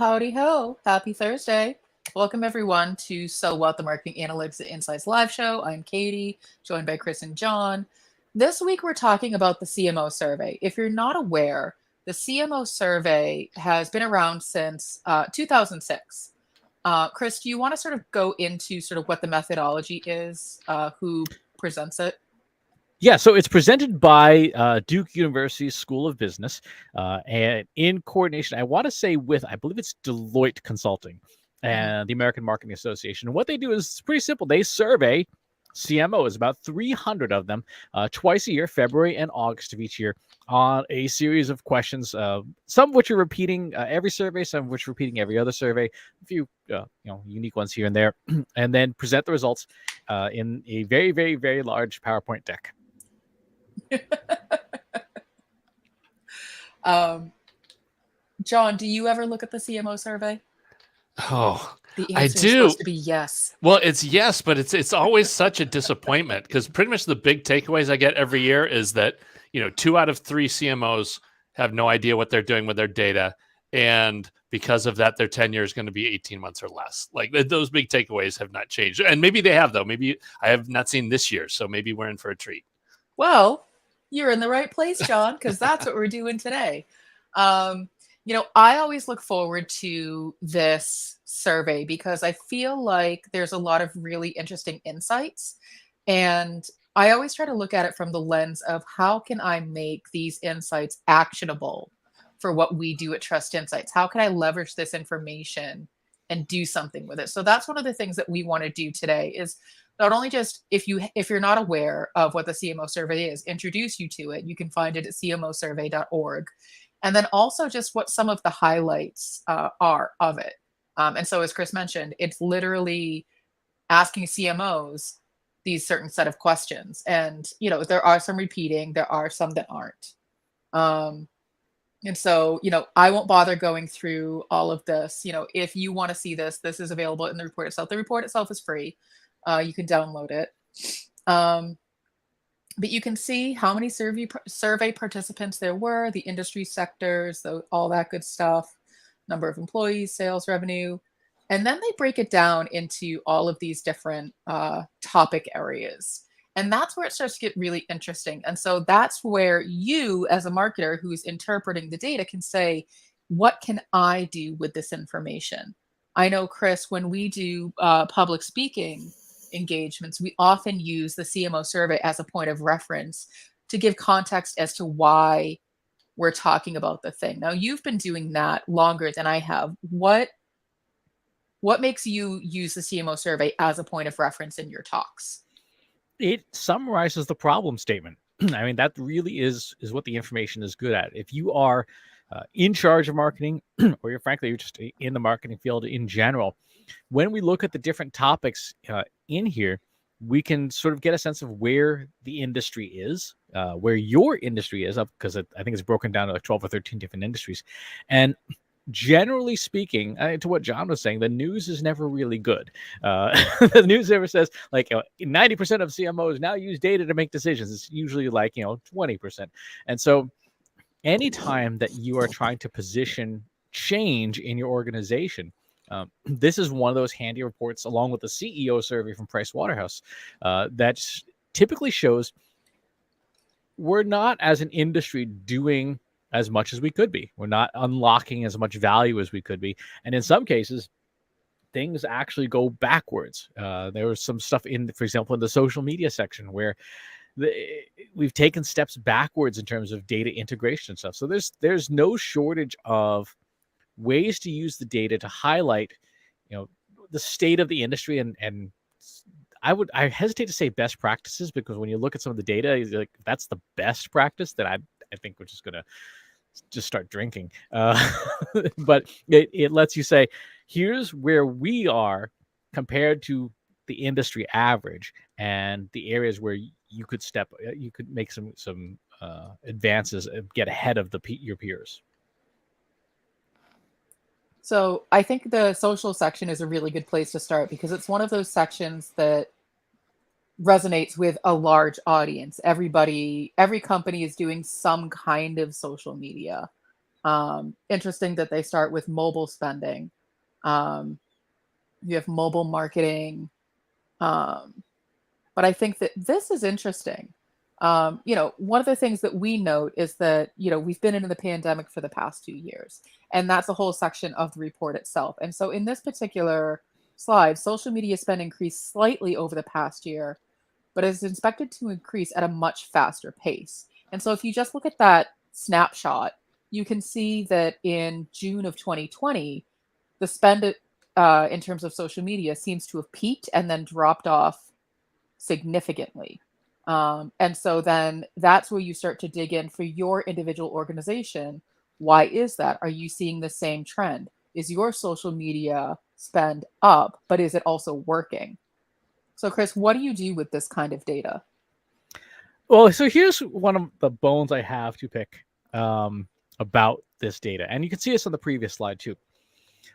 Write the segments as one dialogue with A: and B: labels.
A: howdy ho. Happy Thursday. Welcome everyone to So What, the Marketing Analytics and Insights live show. I'm Katie, joined by Chris and John. This week we're talking about the CMO survey. If you're not aware, the CMO survey has been around since 2006. Chris, do you want to sort of go into sort of what the methodology is, who presents it?
B: Yeah, so it's presented by Duke University School of Business, and in coordination, I want to say with, I believe it's Deloitte Consulting and the American Marketing Association. And what they do is pretty simple. They survey CMOs, about 300 of them, twice a year, February and August of each year, on a series of questions, some of which are repeating every survey, some of which are repeating every other survey, a few unique ones here and there, and then present the results in a very, very, very large PowerPoint deck.
A: John, do you ever look at the CMO survey?
C: Oh,
A: The
C: I
A: answer is
C: do.
A: supposed to be yes.
C: Well, it's yes, but it's always such a disappointment because pretty much the big takeaways I get every year is that 2 out of 3 CMOs have no idea what they're doing with their data, and because of that, their tenure is going to be 18 months or less. Like those big takeaways have not changed, and maybe they have though. Maybe I have not seen this year, so maybe we're in for a treat.
A: Well, you're in the right place, John, because that's what we're doing today. I always look forward to this survey because I feel like there's a lot of really interesting insights. And I always try to look at it from the lens of how can I make these insights actionable for what we do at Trust Insights? How can I leverage this information and do something with it? So that's one of the things that we want to do today is not only just if you're not aware of what the CMO survey is, introduce you to it. You can find it at cmosurvey.org. And then also just what some of the highlights are of it. And so as Chris mentioned, it's literally asking CMOs these certain set of questions. And, there are some repeating, there are some that aren't. And so, I won't bother going through all of this. If you want to see this, this is available in the report itself. The report itself is free. You can download it. But you can see how many survey participants there were, the industry sectors, all that good stuff, number of employees, sales revenue. And then they break it down into all of these different topic areas. And that's where it starts to get really interesting. And so that's where you, as a marketer who's interpreting the data, can say, what can I do with this information? I know, Chris, when we do public speaking engagements, we often use the CMO survey as a point of reference to give context as to why we're talking about the thing. Now, you've been doing that longer than I have. What makes you use the CMO survey as a point of reference in your talks?
B: It summarizes the problem statement. I mean, that really is what the information is good at. If you are in charge of marketing, or you're just in the marketing field in general, when we look at the different topics in here, we can sort of get a sense of where the industry is, where your industry is, because I think it's broken down to like 12 or 13 different industries. And generally speaking, to what John was saying, the news is never really good. The news never says 90% of CMOs now use data to make decisions. It's usually 20%. And so anytime that you are trying to position change in your organization, this is one of those handy reports, along with the CEO survey from Price Waterhouse, that typically shows we're not, as an industry, doing as much as we could be. We're not unlocking as much value as we could be. And in some cases, things actually go backwards. There was some stuff for example, in the social media section where we've taken steps backwards in terms of data integration and stuff. So there's no shortage of ways to use the data to highlight, the state of the industry. And I hesitate to say best practices, because when you look at some of the data, like, that's the best practice, that I think we're just going to just start drinking. But it lets you say, here's where we are compared to the industry average, and the areas where you could make some advances and get ahead of your peers.
A: So I think the social section is a really good place to start, because it's one of those sections that resonates with a large audience. Every company is doing some kind of social media. Interesting that they start with mobile spending. You have mobile marketing. Um, but I think that this is interesting. One of the things that we note is that, we've been in the pandemic for the past 2 years, and that's a whole section of the report itself. And so in this particular slide, social media spend increased slightly over the past year, but is expected to increase at a much faster pace. And so if you just look at that snapshot, you can see that in June of 2020, the spend in terms of social media seems to have peaked and then dropped off significantly. And so then that's where you start to dig in for your individual organization. Why is that? Are you seeing the same trend? Is your social media spend up, but is it also working? So, Chris, what do you do with this kind of data?
B: Well, so here's one of the bones I have to pick about this data. And you can see this on the previous slide too.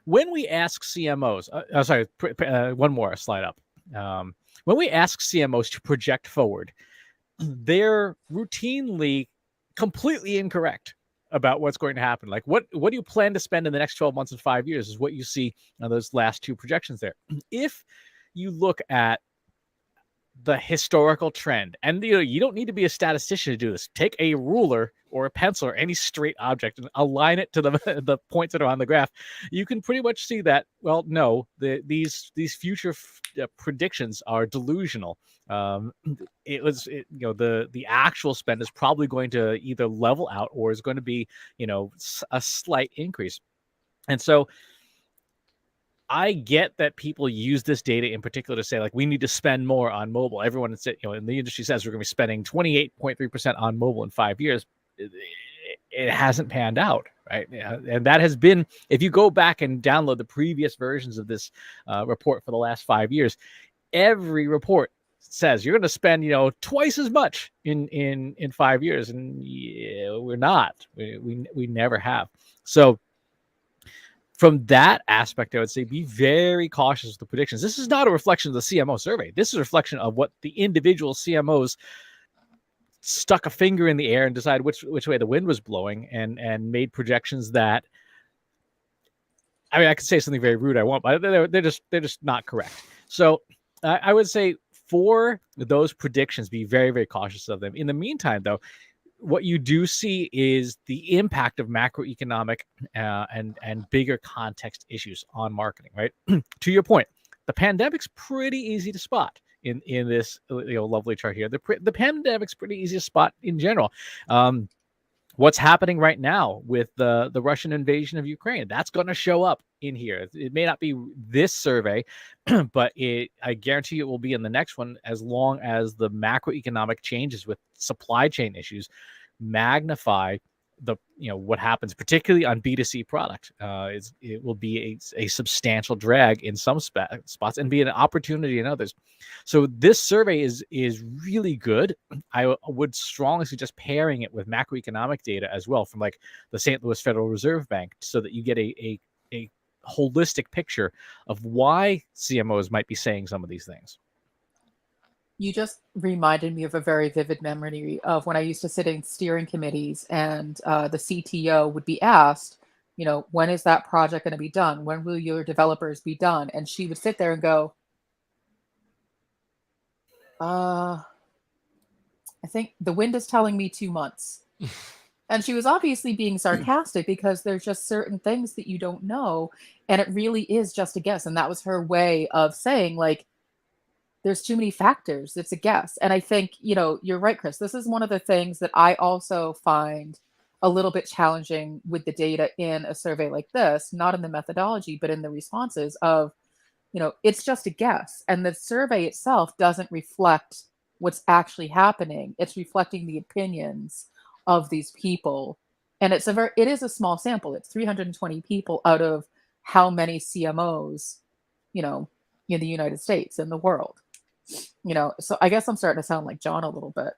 B: When we ask CMOs, one more slide up. When we ask CMOs to project forward, they're routinely completely incorrect about what's going to happen. Like, what do you plan to spend in the next 12 months and 5 years is what you see on those last two projections there. If you look at the historical trend, and you don't need to be a statistician to do this. Take a ruler or a pencil or any straight object and align it to the points that are on the graph. You can pretty much see that, well, no, these future predictions are delusional. The actual spend is probably going to either level out or is going to be, a slight increase. And so I get that people use this data in particular to say, like, we need to spend more on mobile. Everyone in the industry says we're going to be spending 28.3% on mobile in 5 years. It hasn't panned out, right? And that has been, if you go back and download the previous versions of this report for the last 5 years, every report says you're going to spend, twice as much in 5 years, and we're not. We never have. So from that aspect, I would say be very cautious with the predictions. This is not a reflection of the CMO survey. This is a reflection of what the individual CMOs stuck a finger in the air and decided which way the wind was blowing and made projections that, I mean, I could say something very rude I won't, but they're just not correct. So I would say for those predictions, be very, very cautious of them. In the meantime, though, what you do see is the impact of macroeconomic and bigger context issues on marketing, right? To your point, the pandemic's pretty easy to spot in this lovely chart here. The pandemic's pretty easy to spot in general. What's happening right now with the Russian invasion of Ukraine, that's going to show up in here. It may not be this survey, but I guarantee it will be in the next one, as long as the macroeconomic changes with supply chain issues magnify what happens, particularly on B2C product. It will be a substantial drag in some spots and be an opportunity in others. So this survey is really good. I would strongly suggest pairing it with macroeconomic data as well from like the St. Louis Federal Reserve Bank, so that you get a holistic picture of why CMOs might be saying some of these things.
A: You just reminded me of a very vivid memory of when I used to sit in steering committees, and the CTO would be asked, when is that project going to be done? When will your developers be done? And she would sit there and go, I think the wind is telling me 2 months. And she was obviously being sarcastic because there's just certain things that you don't know. And it really is just a guess. And that was her way of saying, like, there's too many factors. It's a guess. And I think, you're right, Chris. This is one of the things that I also find a little bit challenging with the data in a survey like this, not in the methodology, but in the responses of, it's just a guess. And the survey itself doesn't reflect what's actually happening. It's reflecting the opinions of these people. And it is a small sample. It's 320 people out of how many CMOs, in the United States and the world. So I guess I'm starting to sound like John a little bit.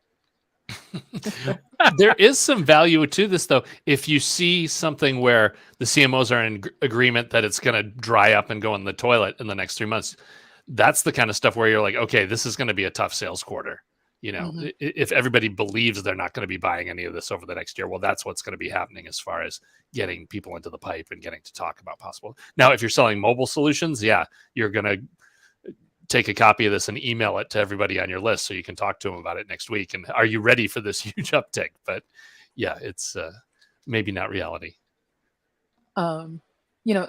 C: There is some value to this, though. If you see something where the CMOs are in agreement that it's going to dry up and go in the toilet in the next 3 months, that's the kind of stuff where you're like, okay, this is going to be a tough sales quarter. You know,
A: Mhm.
C: if everybody believes they're not going to be buying any of this over the next year, well, that's what's going to be happening as far as getting people into the pipe and getting to talk about possible. Now, if you're selling mobile solutions, yeah, you're going to take a copy of this and email it to everybody on your list so you can talk to them about it next week. And are you ready for this huge uptick? But yeah, it's maybe not reality.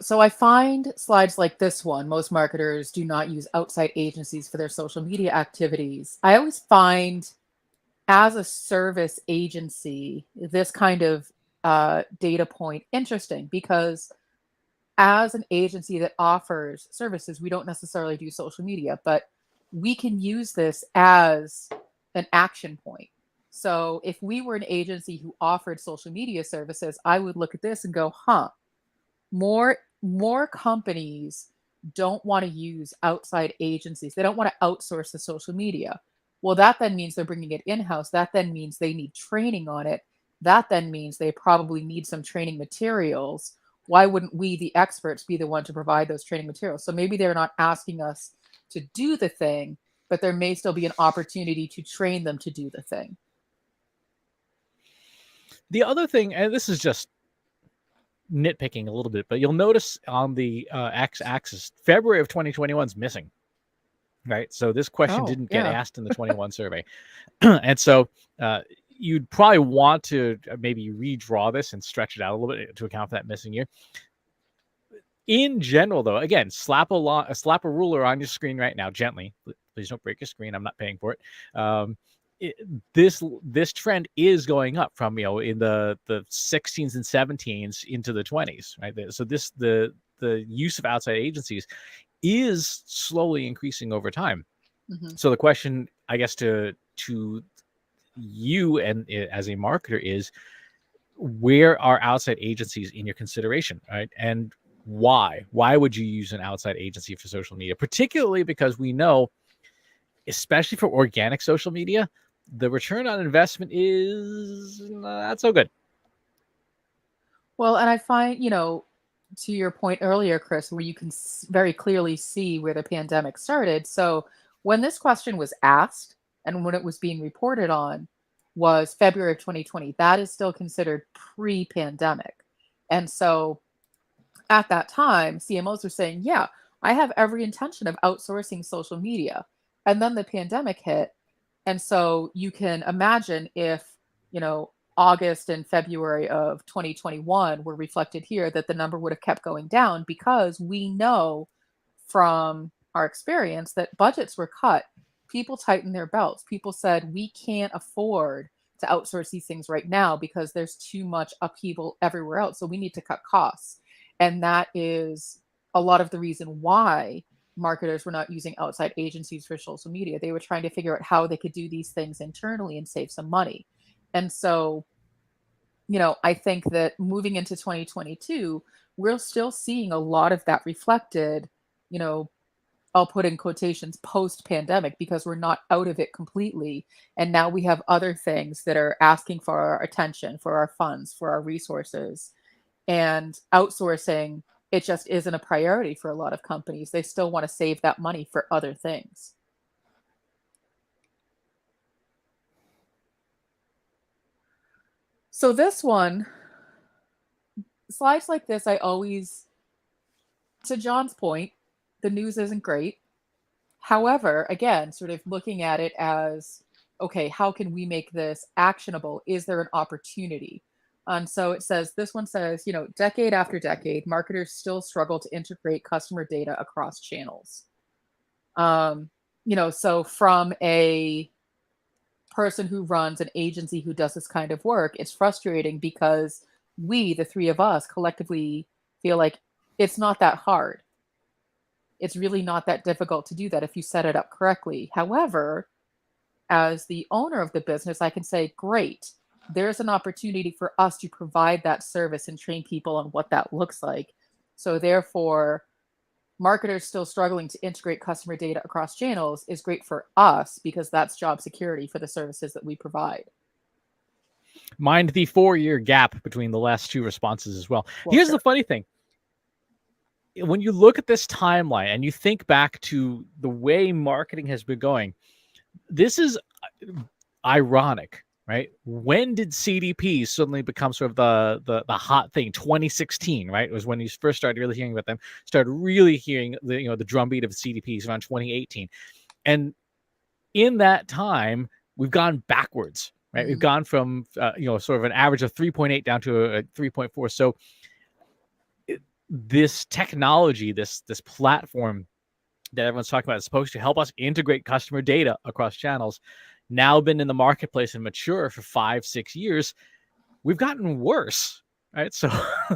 A: So I find slides like this one, most marketers do not use outside agencies for their social media activities. I always find, as a service agency, this kind of data point interesting, because as an agency that offers services, we don't necessarily do social media, but we can use this as an action point. So if we were an agency who offered social media services, I would look at this and go, more companies don't want to use outside agencies. They don't want to outsource the social media. Well, that then means they're bringing it in-house. That then means they need training on it. That then means they probably need some training materials. Why wouldn't we, the experts, be the one to provide those training materials? So maybe they're not asking us to do the thing, but there may still be an opportunity to train them to do the thing.
B: The other thing, and this is just nitpicking a little bit, but you'll notice on the x-axis, February of 2021 is missing, right? So this question didn't get asked in the 21 survey. And so you'd probably want to maybe redraw this and stretch it out a little bit to account for that missing year. In general, though, again, slap a ruler on your screen right now, gently. Please don't break your screen. I'm not paying for it. This trend is going up from in the 16s and 17s into the 20s, right? So the use of outside agencies is slowly increasing over time.
A: Mm-hmm.
B: So the question, I guess, to you and as a marketer is, where are outside agencies in your consideration, right? And why would you use an outside agency for social media, particularly because we know, especially for organic social media, the return on investment is not so good.
A: Well, and I find, to your point earlier, Chris, where you can very clearly see where the pandemic started. So when this question was asked and when it was being reported on was February of 2020, that is still considered pre-pandemic. And so at that time, CMOs were saying, yeah, I have every intention of outsourcing social media. And then the pandemic hit. And so you can imagine if, August and February of 2021 were reflected here, that the number would have kept going down, because we know from our experience that budgets were cut. People tightened their belts. People said, we can't afford to outsource these things right now because there's too much upheaval everywhere else. So we need to cut costs. And that is a lot of the reason why marketers were not using outside agencies for social media. They were trying to figure out how they could do these things internally and save some money. And so, I think that moving into 2022, we're still seeing a lot of that reflected, I'll put in quotations, post-pandemic, because we're not out of it completely. And now we have other things that are asking for our attention, for our funds, for our resources. And outsourcing, it just isn't a priority for a lot of companies. They still want to save that money for other things. So this one, slides like this, to John's point, the news isn't great. However, again, sort of looking at it as, okay, how can we make this actionable? Is there an opportunity? And so this one says, decade after decade, marketers still struggle to integrate customer data across channels. So from a person who runs an agency who does this kind of work, it's frustrating because we, the three of us, collectively feel like it's not that hard. It's really not that difficult to do that if you set it up correctly. However, as the owner of the business, I can say, great, there's an opportunity for us to provide that service and train people on what that looks like. So therefore, marketers still struggling to integrate customer data across channels is great for us, because that's job security for the services that we provide.
B: Mind the 4-year gap between the last two responses as well. Here's the funny thing. When you look at this timeline and you think back to the way marketing has been going, This is ironic, right? When did CDPs suddenly become sort of the hot thing? 2016, right? It was when you first started really hearing about them. Started really hearing the drumbeat of CDPs around 2018, and in that time we've gone backwards, right? We've gone from sort of an average of 3.8 down to a 3.4. So this technology, this platform that everyone's talking about is supposed to help us integrate customer data across channels, now been in the marketplace and mature for 5-6 years. We've gotten worse, right? So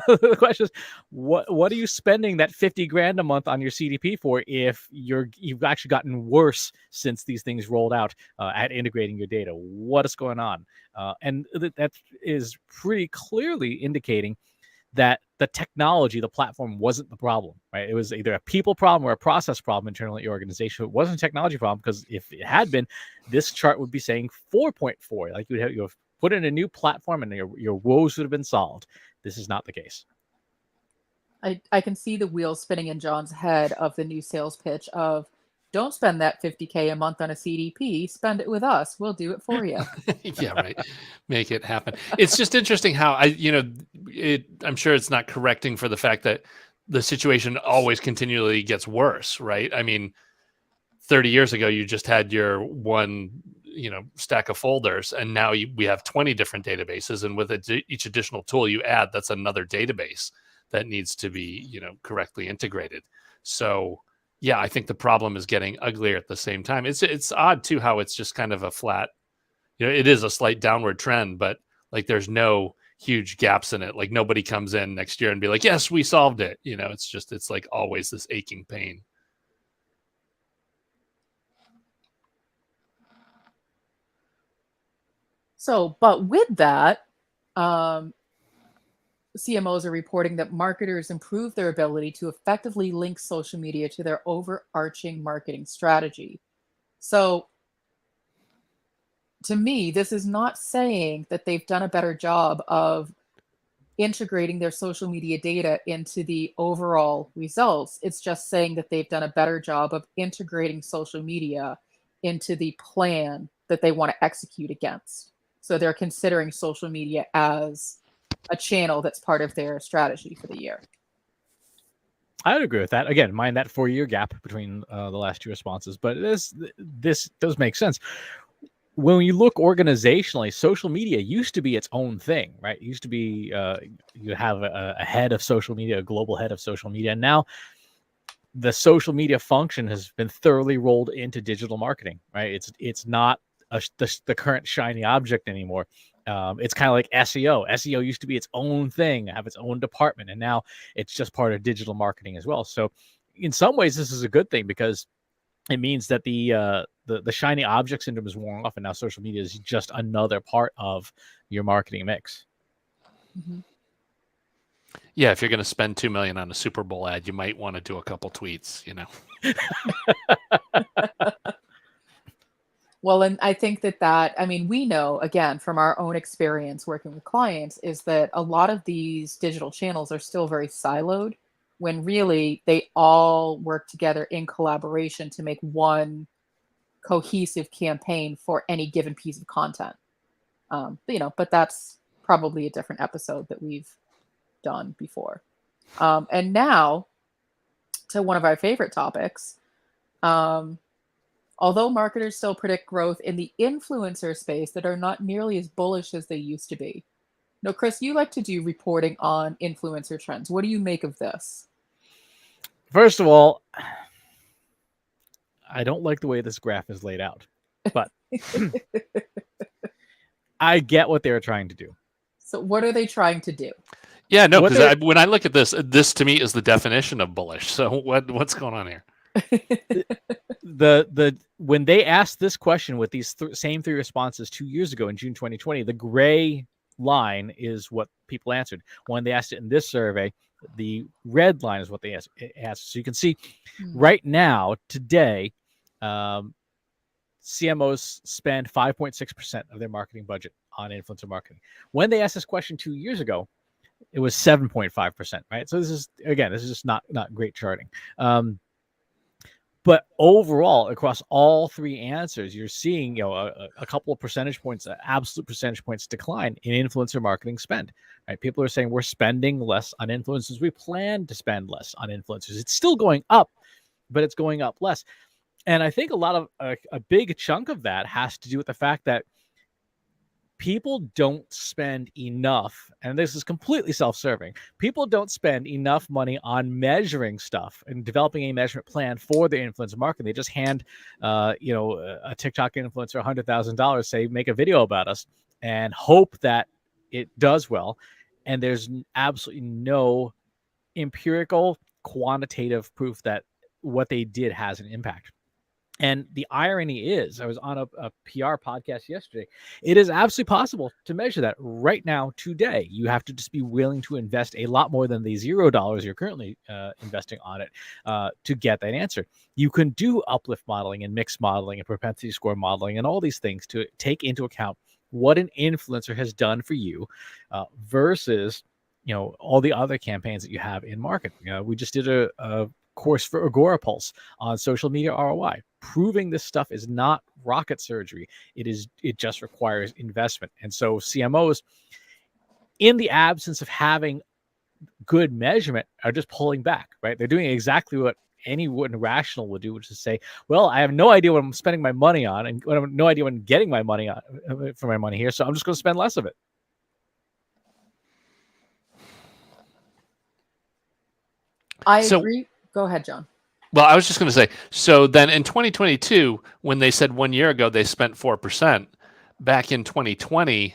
B: the question is, what are you spending that 50 grand a month on your CDP for if you've actually gotten worse since these things rolled out at integrating your data? What is going on? And that is pretty clearly indicating that the technology, the platform, wasn't the problem, right? It was either a people problem or a process problem internally at your organization. It wasn't a technology problem, because if it had been, this chart would be saying 4.4. Like you have put in a new platform and your woes would have been solved. This is not the case.
A: I can see the wheels spinning in John's head of the new sales pitch of, don't spend that 50K a month on a CDP, spend it with us. We'll do it for you.
C: Yeah, right. Make it happen. It's just interesting how I'm sure it's not correcting for the fact that the situation always continually gets worse, right? I mean, 30 years ago, you just had your one, stack of folders, and now we have 20 different databases. And with each additional tool you add, that's another database that needs to be, correctly integrated. So yeah, I think the problem is getting uglier at the same time. It's odd too how it's just kind of a flat, it is a slight downward trend, but like there's no huge gaps in it. Like nobody comes in next year and be like, yes, we solved it. It's like always this aching pain.
A: So, but with that, CMOs are reporting that marketers improve their ability to effectively link social media to their overarching marketing strategy. So, to me, this is not saying that they've done a better job of integrating their social media data into the overall results. It's just saying that they've done a better job of integrating social media into the plan that they want to execute against. So they're considering social media as a channel that's part of their strategy for the year.
B: I would agree with that. Again, mind that 4-year gap between the last two responses, but this does make sense. When you look organizationally, social media used to be its own thing, right? It used to be you have a head of social media, a global head of social media, and now the social media function has been thoroughly rolled into digital marketing, right? It's not the current shiny object anymore. It's kind of like SEO. SEO used to be its own thing, have its own department, and now it's just part of digital marketing as well. So in some ways, this is a good thing, because it means that the shiny object syndrome is worn off, and now social media is just another part of your marketing mix.
A: Mm-hmm.
C: Yeah, if you're going to spend $2 million on a Super Bowl ad, you might want to do a couple tweets,
A: Well, and I think we know, again, from our own experience working with clients, is that a lot of these digital channels are still very siloed, when really they all work together in collaboration to make one cohesive campaign for any given piece of content. But that's probably a different episode that we've done before. And now to one of our favorite topics. Although marketers still predict growth in the influencer space, that are not nearly as bullish as they used to be. Now, Chris, you like to do reporting on influencer trends. What do you make of this?
B: First of all, I don't like the way this graph is laid out, but I get what they're trying to do.
A: So what are they trying to do?
C: Yeah, no, because when I look at this to me is the definition of bullish. So what's going on here?
B: When they asked this question with these same three responses 2 years ago in June 2020, the gray line is what people answered. When they asked it in this survey, the red line is what they asked. So you can see right now, today, CMOs spend 5.6% of their marketing budget on influencer marketing. When they asked this question 2 years ago, it was 7.5%, right? So this is just not great charting. But overall, across all three answers, you're seeing a couple of percentage points, absolute percentage points decline in influencer marketing spend. Right? People are saying we're spending less on influencers. We plan to spend less on influencers. It's still going up, but it's going up less. And I think a big chunk of that has to do with the fact that people don't spend enough, and this is completely self-serving. People don't spend enough money on measuring stuff and developing a measurement plan for their influencer marketing. They just hand, a TikTok influencer $100,000, say, make a video about us, and hope that it does well. And there's absolutely no empirical, quantitative proof that what they did has an impact. And the irony is, I was on a PR podcast yesterday. It is absolutely possible to measure that right now, today. You have to just be willing to invest a lot more than the $0 you're currently investing on it to get that answer. You can do uplift modeling and mixed modeling and propensity score modeling and all these things to take into account what an influencer has done for you versus all the other campaigns that you have in market. We just did a course for Agora Pulse on social media ROI, proving this stuff is not rocket surgery. It just requires investment. And so CMOs, in the absence of having good measurement, are just pulling back, right? They're doing exactly what anyone rational would do, which is say, well, I have no idea what I'm spending my money on, and I have no idea what I'm getting my money on for my money here, so I'm just going to spend less of it.
A: I agree. Go ahead, John.
C: Well, I was just going to say, so then in 2022, when they said 1 year ago they spent 4%, back in 2020,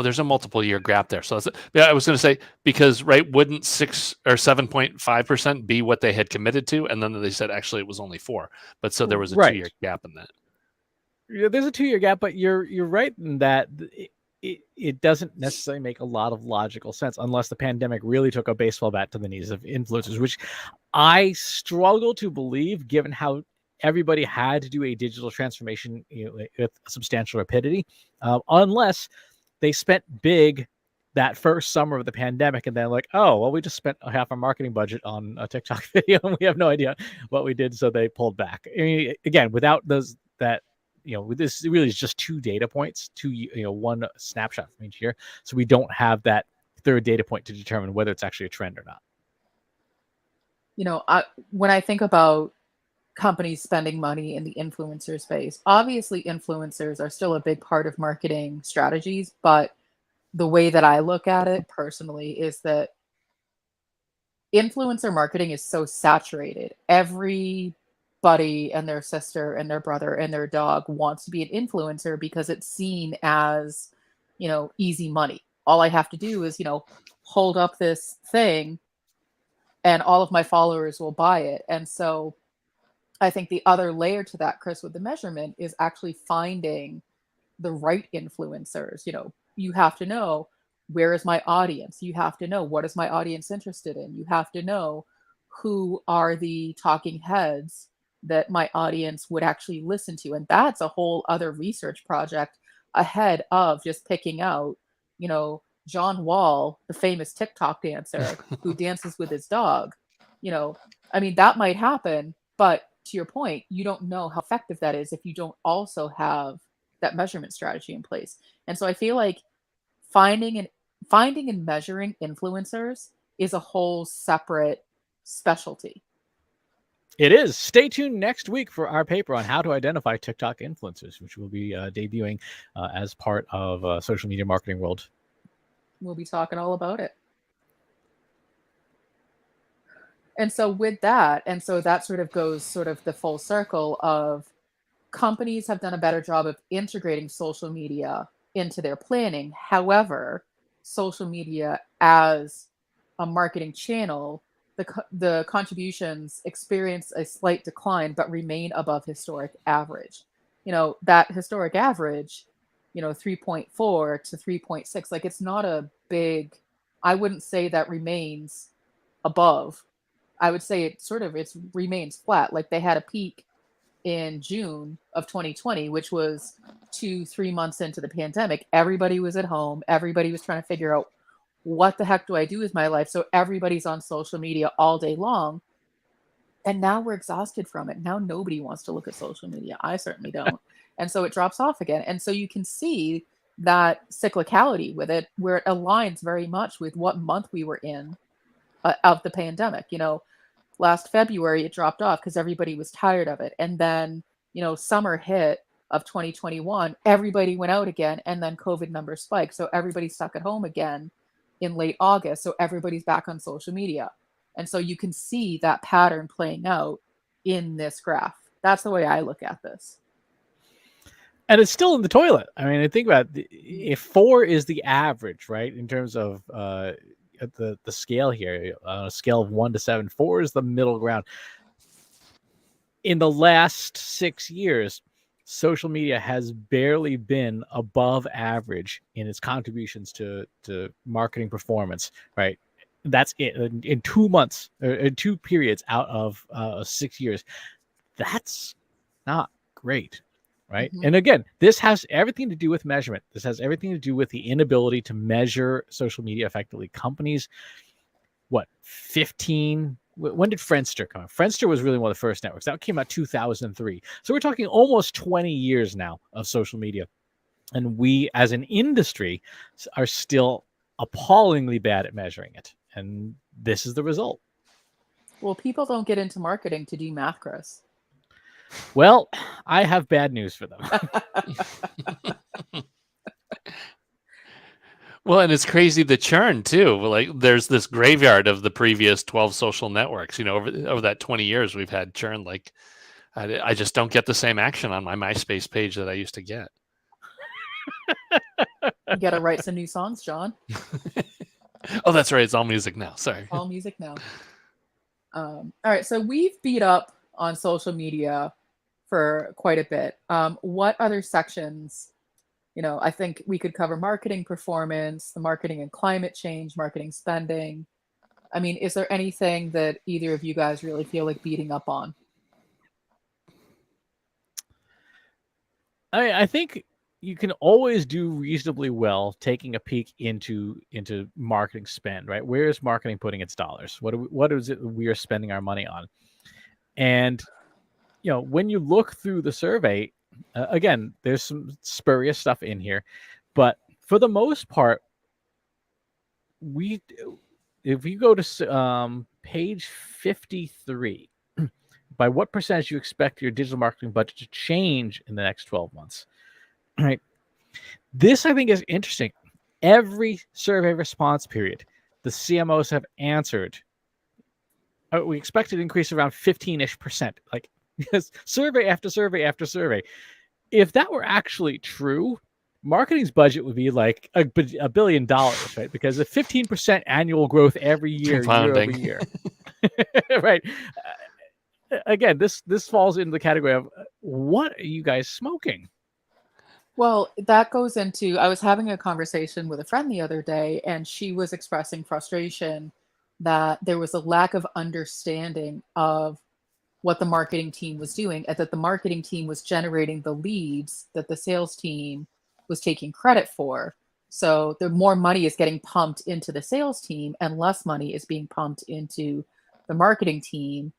C: there's a multiple year gap there. So I was going to say, because wouldn't 6 or 7.5% be what they had committed to, and then they said actually it was only 4, but so there was a 2-year gap in that.
B: Yeah, there's a 2-year gap, but you're right in that it doesn't necessarily make a lot of logical sense unless the pandemic really took a baseball bat to the knees of influencers, which I struggle to believe, given how everybody had to do a digital transformation with substantial rapidity, unless they spent big that first summer of the pandemic and then we just spent half our marketing budget on a TikTok video and we have no idea what we did, so they pulled back. I mean, again, without this really is just 2 data points, one snapshot from each year. So we don't have that third data point to determine whether it's actually a trend or not.
A: When I think about companies spending money in the influencer space, obviously influencers are still a big part of marketing strategies, but the way that I look at it personally is that influencer marketing is so saturated. Everybody and their sister and their brother and their dog wants to be an influencer because it's seen as, easy money. All I have to do is, hold up this thing and all of my followers will buy it. And so I think the other layer to that, Chris, with the measurement is actually finding the right influencers. You have to know, where is my audience? You have to know, what is my audience interested in? You have to know, who are the talking heads that my audience would actually listen to. And that's a whole other research project ahead of just picking out, John Wall, the famous TikTok dancer who dances with his dog. That might happen, but to your point, you don't know how effective that is if you don't also have that measurement strategy in place. And so I feel like finding and measuring influencers is a whole separate specialty.
B: It is. Stay tuned next week for our paper on how to identify TikTok influencers, which will be debuting as part of Social Media Marketing World.
A: We'll be talking all about it. And so with that, that sort of goes the full circle of companies have done a better job of integrating social media into their planning. However, social media as a marketing channel, the contributions experience a slight decline, but remain above historic average. That historic average, 3.4 to 3.6, it's not a big, I wouldn't say that remains above. I would say it remains flat. They had a peak in June of 2020, which was 2-3 months into the pandemic. Everybody was at home. Everybody was trying to figure out, what the heck do I do with my life? So everybody's on social media all day long. And now we're exhausted from it. Now nobody wants to look at social media. I certainly don't. And so it drops off again. And so you can see that cyclicality with it, where it aligns very much with what month we were in of the pandemic. Last February, it dropped off because everybody was tired of it. And then, summer hit of 2021, everybody went out again. And then COVID numbers spiked. So everybody's stuck at home again in late August. So everybody's back on social media. And so you can see that pattern playing out in this graph. That's the way I look at this.
B: And it's still in the toilet. I mean, think about it. If 4 is the average, right, in terms of the scale here, on a scale of 1 to 7, 4 is the middle ground. In the last 6 years, social media has barely been above average in its contributions to marketing performance, right? That's it. In 2 months, in 2 periods out of 6 years. That's not great, right?
A: Mm-hmm.
B: And again, this has everything to do with measurement. This has everything to do with the inability to measure social media effectively. Companies, 15? When did Friendster come out? Friendster was really one of the first networks. That came out 2003. So we're talking almost 20 years now of social media. And we, as an industry, are still appallingly bad at measuring it. And this is the result.
A: Well, people don't get into marketing to do math, Chris.
B: Well, I have bad news for them.
C: Well, and it's crazy the churn too. Like there's this graveyard of the previous 12 social networks. Over that 20 years, we've had churn. Like I just don't get the same action on my MySpace page that I used to get.
A: You got to write some new songs, John.
C: Oh, that's right. It's all music now. Sorry.
A: All music now. All right. So we've beat up on social media for quite a bit. What other sections? I think we could cover marketing performance, the marketing and climate change, marketing spending. I mean, is there anything that either of you guys really feel like beating up on?
B: I think you can always do reasonably well taking a peek into marketing spend, right? Where is marketing putting its dollars? What is it we are spending our money on? And when you look through the survey, again, there's some spurious stuff in here, but for the most part, if you go to page 53, by what percentage you expect your digital marketing budget to change in the next 12 months, right? This, I think, is interesting. Every survey response period, the CMOs have answered, we expect an increase around 15-ish%. Like, because survey after survey after survey. If that were actually true, marketing's budget would be like $1 billion, right? Because the 15% annual growth every year,
C: Compounding.
B: year over year, right? Again, this falls into the category of what are you guys smoking?
A: Well, that goes into, I was having a conversation with a friend the other day, and she was expressing frustration that there was a lack of understanding of what the marketing team was doing, and that the marketing team was generating the leads that the sales team was taking credit for. So the more money is getting pumped into the sales team and less money is being pumped into the marketing team.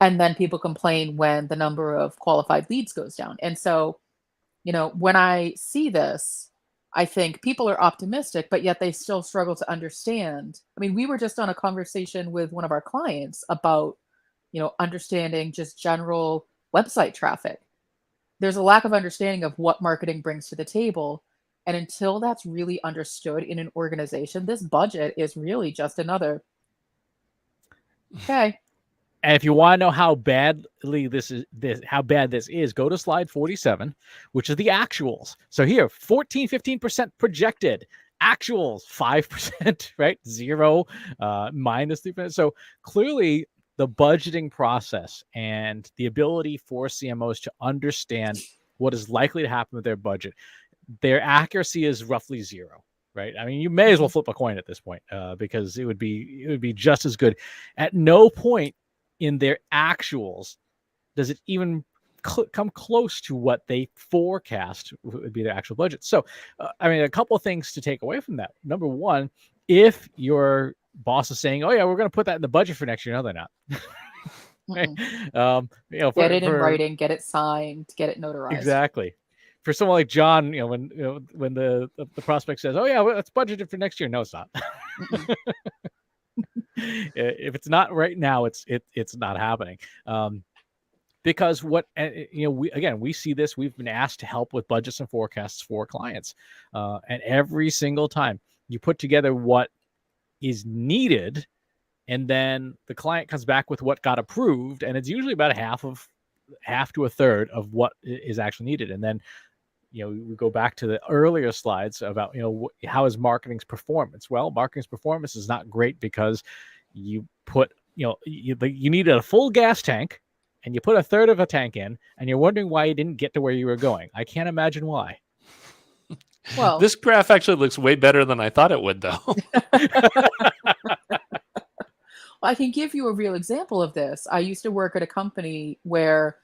A: And then people complain when the number of qualified leads goes down. And so, when I see this, I think people are optimistic, but yet they still struggle to understand. I mean, we were just on a conversation with one of our clients about understanding just general website traffic. There's a lack of understanding of what marketing brings to the table. And until that's really understood in an organization, this budget is really just another, okay.
B: And if you want to know how badly this is, go to slide 47, which is the actuals. So here, 15% projected. Actuals, 5%, right? 0, minus 3%. So clearly, the budgeting process and the ability for CMOs to understand what is likely to happen with their budget, their accuracy is roughly 0, right? I mean, you may as well flip a coin at this point because it would be just as good. At no point in their actuals does it even come close to what they forecast would be their actual budget. So, I mean, a couple of things to take away from that. Number one, if your boss is saying, "Oh yeah, we're going to put that in the budget for next year," no, they're not. Right?
A: Get it in writing, get it signed, get it notarized.
B: Exactly. For someone like John, when the prospect says, "Oh yeah, well, it's budgeted for next year," no, it's not. If it's not right now, it's not happening. Because we see this. We've been asked to help with budgets and forecasts for clients, and every single time you put together what is needed, and then the client comes back with what got approved, and it's usually about half to a third of what is actually needed. And then we go back to the earlier slides about how is marketing's performance. Well, marketing's performance is not great because you put you needed a full gas tank, and you put a third of a tank in, and you're wondering why you didn't get to where you were going. I can't imagine why.
C: Well, this graph actually looks way better than I thought it would, though.
A: I can give you a real example of this. I used to work at a company where,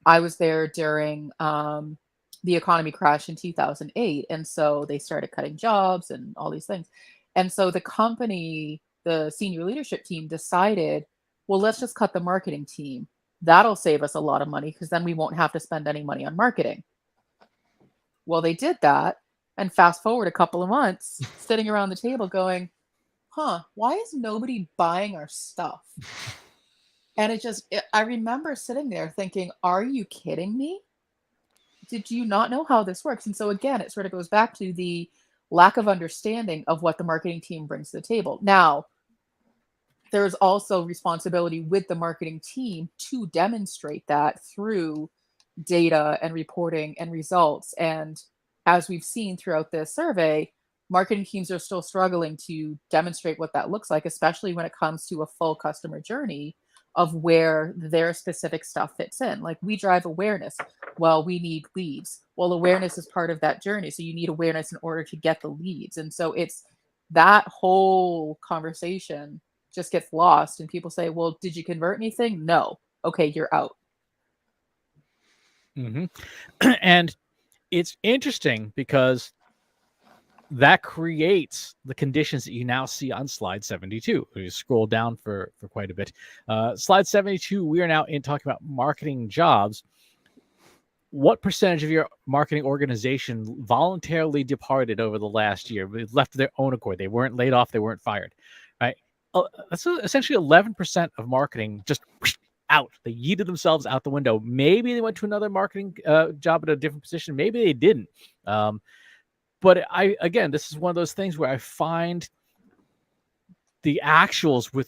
A: I was there during the economy crash in 2008. And so they started cutting jobs and all these things. And so the company, the senior leadership team decided, well, let's just cut the marketing team. That'll save us a lot of money because then we won't have to spend any money on marketing. Well, they did that. And fast forward a couple of months, sitting around the table going, why is nobody buying our stuff? And I remember sitting there thinking, are you kidding me? Did you not know how this works? And so again, it sort of goes back to the lack of understanding of what the marketing team brings to the table. Now, there's also responsibility with the marketing team to demonstrate that through data and reporting and results. And as we've seen throughout this survey, marketing teams are still struggling to demonstrate what that looks like, especially when it comes to a full customer journey of where their specific stuff fits in. Like, we drive awareness. Well, we need leads. Well, awareness is part of that journey. So you need awareness in order to get the leads. And so it's that whole conversation just gets lost, and people say, well, did you convert anything? No. Okay, you're out.
B: And it's interesting because that creates the conditions that you now see on slide 72. You scroll down for quite a bit. Slide 72, we are now talking about marketing jobs. What percentage of your marketing organization voluntarily departed over the last year? They left of their own accord. They weren't laid off. They weren't fired. Right? That's essentially 11% of marketing just out. They yeeted themselves out the window. Maybe they went to another marketing job at a different position. Maybe they didn't. But this is one of those things where I find the actuals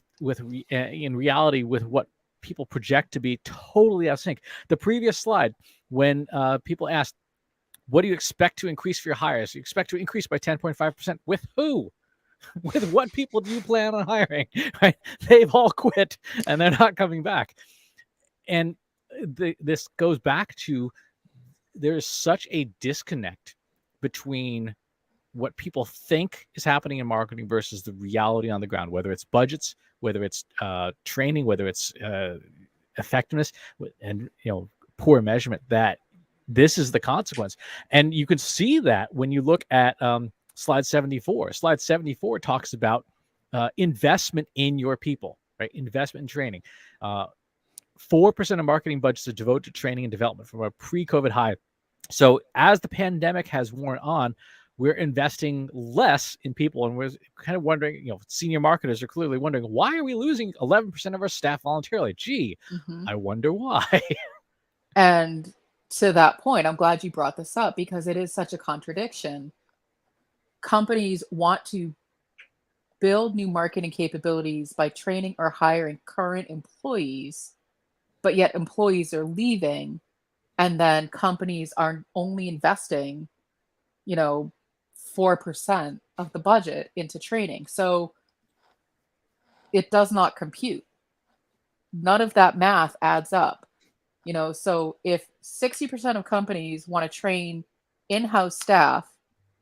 B: in reality with what people project to be totally out of sync. The previous slide, when people asked, what do you expect to increase for your hires? You expect to increase by 10.5%. With who? With what people do you plan on hiring? Right? They've all quit and they're not coming back. And this goes back to, there's such a disconnect between what people think is happening in marketing versus the reality on the ground, whether it's budgets, whether it's training, whether it's effectiveness, and poor measurement, that this is the consequence. And you can see that when you look at slide 74. Slide 74 talks about investment in your people, right? Investment in training. 4% of marketing budgets are devoted to training and development from a pre-COVID high. So as the pandemic has worn on, we're investing less in people, and we're kind of wondering, senior marketers are clearly wondering, why are we losing 11% of our staff voluntarily? Gee, I wonder why.
A: And to that point, I'm glad you brought this up because it is such a contradiction. Companies want to build new marketing capabilities by training or hiring current employees, but yet employees are leaving, and then companies are only investing, 4% of the budget into training. So it does not compute. None of that math adds up. So if 60% of companies want to train in-house staff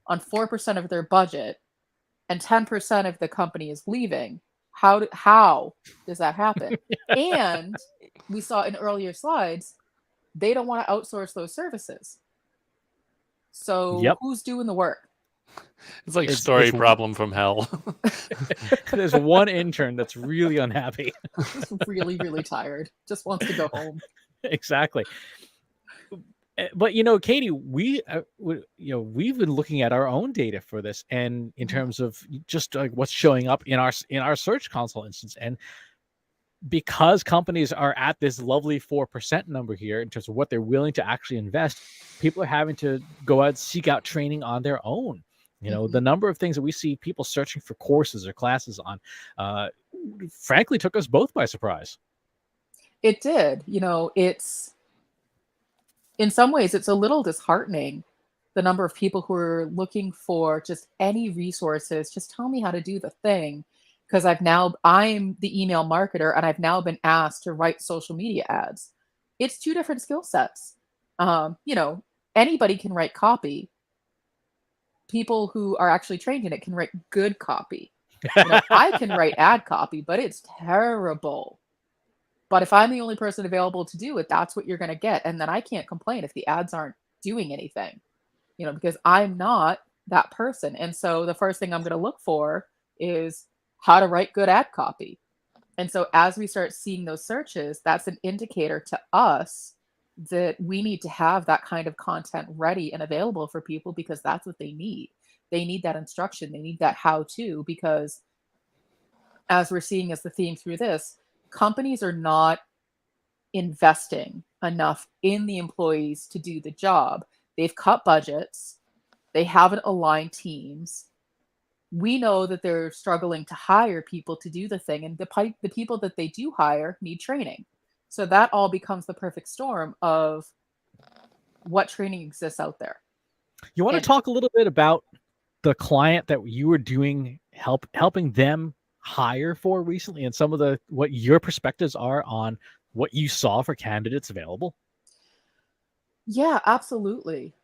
A: on 4% of their budget and 10% of the company is leaving, how does that happen? And we saw in earlier slides, they don't want to outsource those services. So Who's doing the work?
C: It's like
B: It's-
C: story
B: it's-
C: problem from hell.
B: There's one intern that's really unhappy.
A: Just really, really tired. Just wants to go home.
B: Exactly. But Katie, we've been looking at our own data for this, and in terms of just like what's showing up in our Search Console instance, and because companies are at this lovely 4% number here in terms of what they're willing to actually invest, people are having to go out, seek out training on their own. The number of things that we see people searching for courses or classes on, frankly, took us both by surprise.
A: It did. It's in some ways it's a little disheartening, the number of people who are looking for just any resources. Just tell me how to do the thing, because I'm the email marketer and I've now been asked to write social media ads. It's two different skill sets. Anybody can write copy. People who are actually trained in it can write good copy. I can write ad copy, but it's terrible. But if I'm the only person available to do it, that's what you're going to get. And then I can't complain if the ads aren't doing anything, because I'm not that person. And so the first thing I'm going to look for is how to write good ad copy. And so as we start seeing those searches, that's an indicator to us that we need to have that kind of content ready and available for people, because that's what they need. They need that instruction. They need that how-to, because as we're seeing as the theme through this, companies are not investing enough in the employees to do the job. They've cut budgets. They haven't aligned teams. We know that they're struggling to hire people to do the thing, and the people that they do hire need training. So that all becomes the perfect storm of what training exists out there.
B: You want to talk a little bit about the client that you were doing helping them hire for recently, and some of what your perspectives are on what you saw for candidates available?
A: Yeah, absolutely.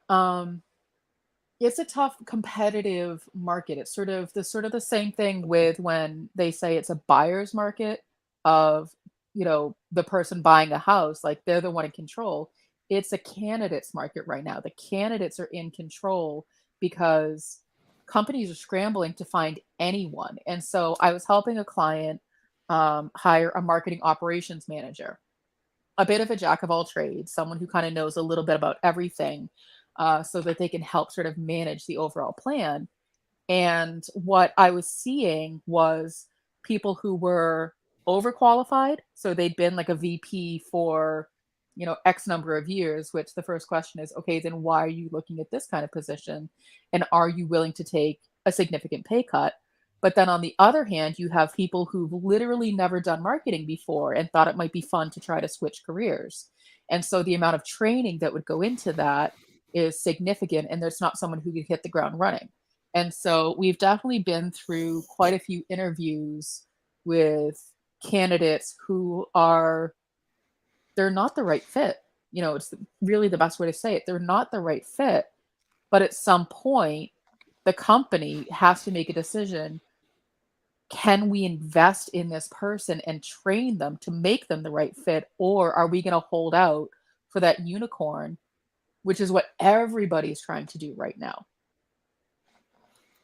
A: It's a tough competitive market. It's sort of the same thing with when they say it's a buyer's market of, the person buying a house, like they're the one in control. It's a candidates market right now. The candidates are in control because companies are scrambling to find anyone. And so I was helping a client hire a marketing operations manager, a bit of a jack of all trades, someone who kind of knows a little bit about everything, so that they can help sort of manage the overall plan. And what I was seeing was people who were overqualified. So they'd been like a VP for, X number of years, which the first question is, okay, then why are you looking at this kind of position? And are you willing to take a significant pay cut? But then on the other hand, you have people who've literally never done marketing before and thought it might be fun to try to switch careers. And so the amount of training that would go into that is significant, and there's not someone who could hit the ground running. And so we've definitely been through quite a few interviews with candidates who they're not the right fit. It's really the best way to say it. They're not the right fit. But at some point, the company has to make a decision. Can we invest in this person and train them to make them the right fit? Or are we going to hold out for that unicorn, which is what everybody's trying to do right now?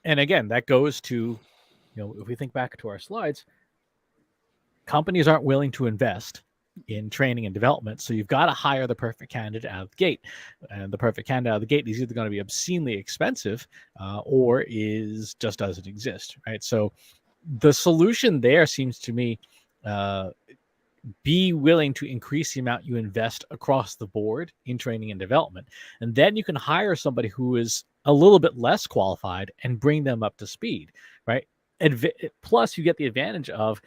B: And again, that goes to, if we think back to our slides, companies aren't willing to invest in training and development. So you've got to hire the perfect candidate out of the gate. And the perfect candidate out of the gate is either going to be obscenely expensive or doesn't exist, right? So the solution there seems to me be willing to increase the amount you invest across the board in training and development. And then you can hire somebody who is a little bit less qualified and bring them up to speed, right? Plus, you get the advantage of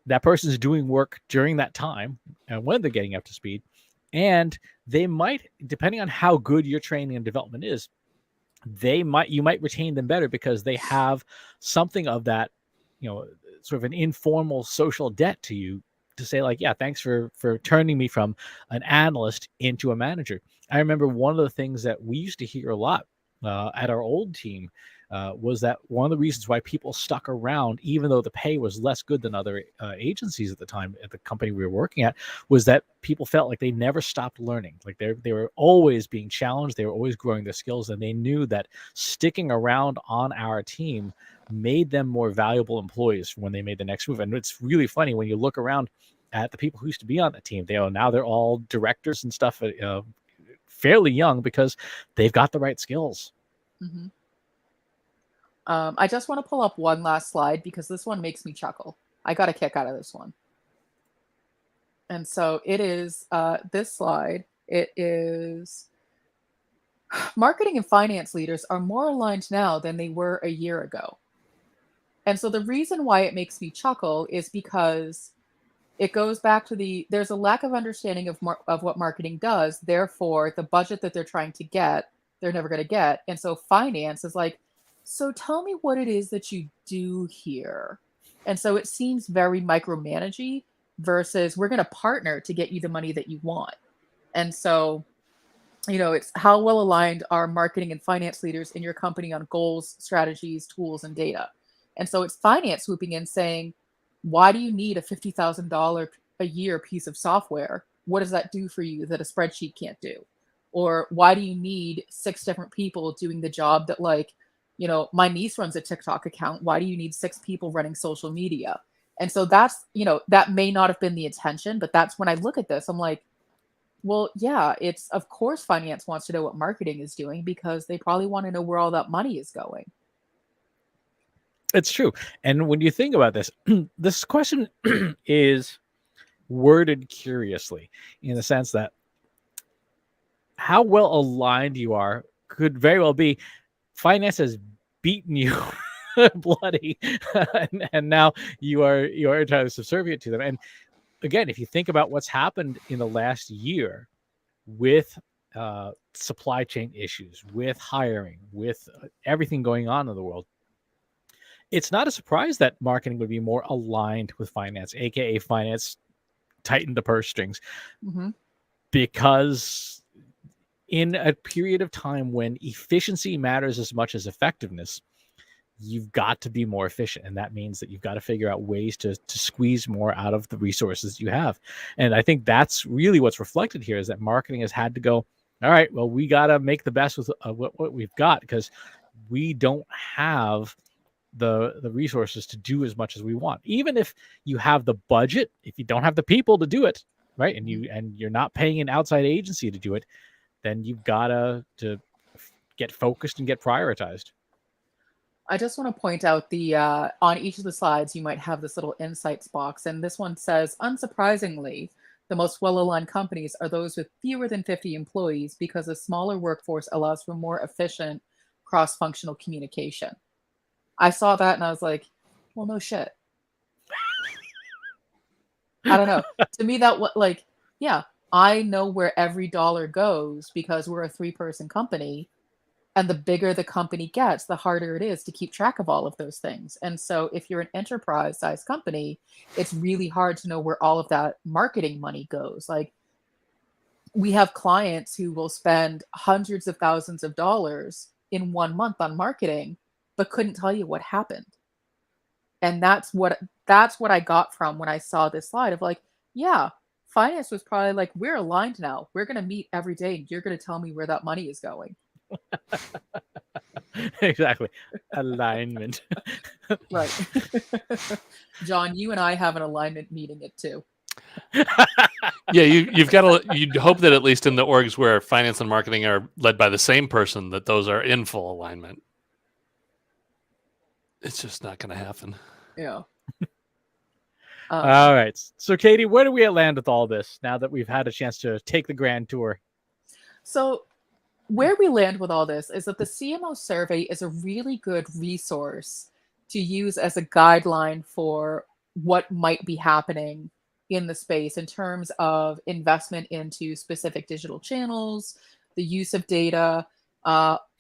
B: that person's doing work during that time and when they're getting up to speed. And they might, depending on how good your training and development is, you might retain them better because they have something of that, sort of an informal social debt to you, to say like, yeah, thanks for turning me from an analyst into a manager. I remember one of the things that we used to hear a lot at our old team was that one of the reasons why people stuck around, even though the pay was less good than other agencies at the time at the company we were working at, was that people felt like they never stopped learning. Like they were always being challenged. They were always growing their skills. And they knew that sticking around on our team made them more valuable employees when they made the next move. And it's really funny when you look around at the people who used to be on the team. Now they're all directors and stuff, fairly young, because they've got the right skills.
A: Mm-hmm. I just want to pull up one last slide because this one makes me chuckle. I got a kick out of this one. And so it is this slide. It is marketing and finance leaders are more aligned now than they were a year ago. And so the reason why it makes me chuckle is because it goes back to there's a lack of understanding of what marketing does. Therefore, the budget that they're trying to get, they're never going to get. And so finance is like, so tell me what it is that you do here. And so it seems very micromanagey versus we're going to partner to get you the money that you want. And so, it's how well aligned are marketing and finance leaders in your company on goals, strategies, tools, and data. And so it's finance swooping in saying, why do you need a $50,000 a year piece of software? What does that do for you that a spreadsheet can't do? Or why do you need 6 different people doing the job that, like, my niece runs a TikTok account. Why do you need 6 people running social media? And so that's, that may not have been the intention, but that's when I look at this, I'm like, well, yeah, it's, of course, finance wants to know what marketing is doing because they probably want to know where all that money is going.
B: It's true. And when you think about this, this question is worded curiously in the sense that how well aligned you are could very well be finance has beaten you bloody and now you are entirely subservient to them. And again, if you think about what's happened in the last year with supply chain issues, with hiring, with everything going on in the world, it's not a surprise that marketing would be more aligned with finance, aka finance tightened the purse strings. Mm-hmm. Because in a period of time when efficiency matters as much as effectiveness, you've got to be more efficient. And that means that you've got to figure out ways to squeeze more out of the resources you have. And I think that's really what's reflected here, is that marketing has had to go, all right, well, we got to make the best with what we've got, because we don't have the resources to do as much as we want. Even if you have the budget, if you don't have the people to do it, right, and you're not paying an outside agency to do it, then you've got to get focused and get prioritized.
A: I just want to point out on each of the slides, you might have this little insights box. And this one says, unsurprisingly, the most well-aligned companies are those with fewer than 50 employees because a smaller workforce allows for more efficient cross-functional communication. I saw that and I was like, well, no shit. I don't know. To me, yeah, I know where every dollar goes because we're a 3-person company. And the bigger the company gets, the harder it is to keep track of all of those things. And so if you're an enterprise-sized company, it's really hard to know where all of that marketing money goes. Like, we have clients who will spend hundreds of thousands of dollars in 1 month on marketing, but couldn't tell you what happened. And that's what I got from when I saw this slide of like, yeah, finance was probably like, we're aligned now. We're going to meet every day and you're going to tell me where that money is going.
B: Exactly. Alignment.
A: Right. John, you and I have an alignment meeting at 2.
C: Yeah, you've got to. You'd hope that at least in the orgs where finance and marketing are led by the same person, that those are in full alignment. It's just not going to happen.
A: Yeah.
B: All right. So, Katie, where do we land with all this now that we've had a chance to take the grand tour?
A: So, where we land with all this is that the CMO survey is a really good resource to use as a guideline for what might be happening in the space in terms of investment into specific digital channels, the use of data.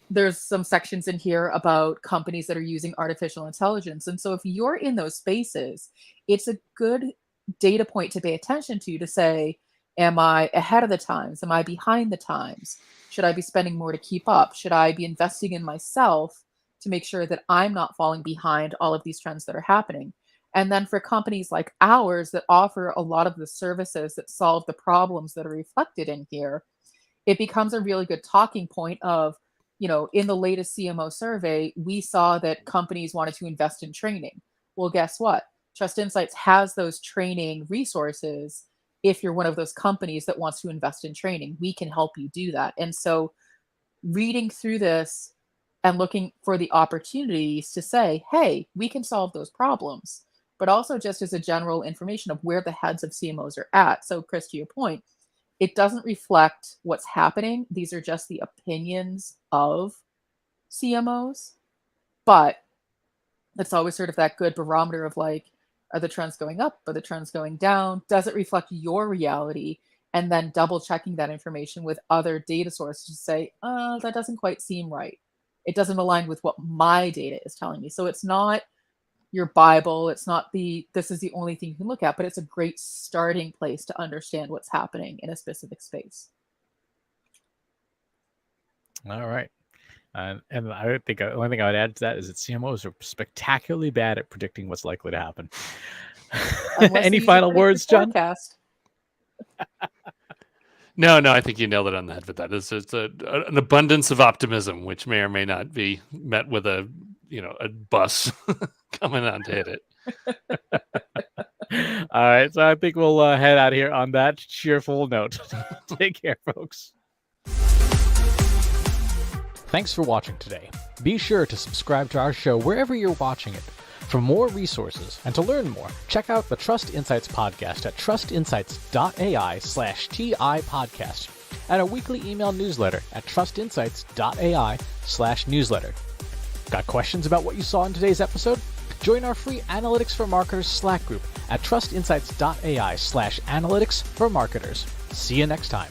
A: There's some sections in here about companies that are using artificial intelligence. And so if you're in those spaces, it's a good data point to pay attention to say, Am I ahead of the times? Am I behind the times? Should I be spending more to keep up? Should I be investing in myself to make sure that I'm not falling behind all of these trends that are happening? And then for companies like ours that offer a lot of the services that solve the problems that are reflected in here, it becomes a really good talking point of, in the latest CMO survey, we saw that companies wanted to invest in training. Well, guess what? Trust Insights has those training resources. If you're one of those companies that wants to invest in training, we can help you do that. And so reading through this and looking for the opportunities to say, hey, we can solve those problems, but also just as a general information of where the heads of CMOs are at. So Chris, to your point, it doesn't reflect what's happening. These are just the opinions of CMOs, but it's always sort of that good barometer of like, are the trends going up? Are the trends going down? Does it reflect your reality? And then double checking that information with other data sources to say, that doesn't quite seem right. It doesn't align with what my data is telling me. So it's not your Bible. It's not this is the only thing you can look at, but it's a great starting place to understand what's happening in a specific space.
B: All right. And I think the only thing I would add to that is that CMOs are spectacularly bad at predicting what's likely to happen. Any final words, John?
C: No, I think you nailed it on the head with that. It's an abundance of optimism, which may or may not be met with a bus coming on to hit it.
B: All right, so I think we'll head out here on that cheerful note. Take care, folks. Thanks for watching today. Be sure to subscribe to our show wherever you're watching it. For more resources and to learn more, check out the Trust Insights podcast at trustinsights.ai/TI podcast and a weekly email newsletter at trustinsights.ai/newsletter. Got questions about what you saw in today's episode? Join our free Analytics for Marketers Slack group at trustinsights.ai/analytics for marketers. See you next time.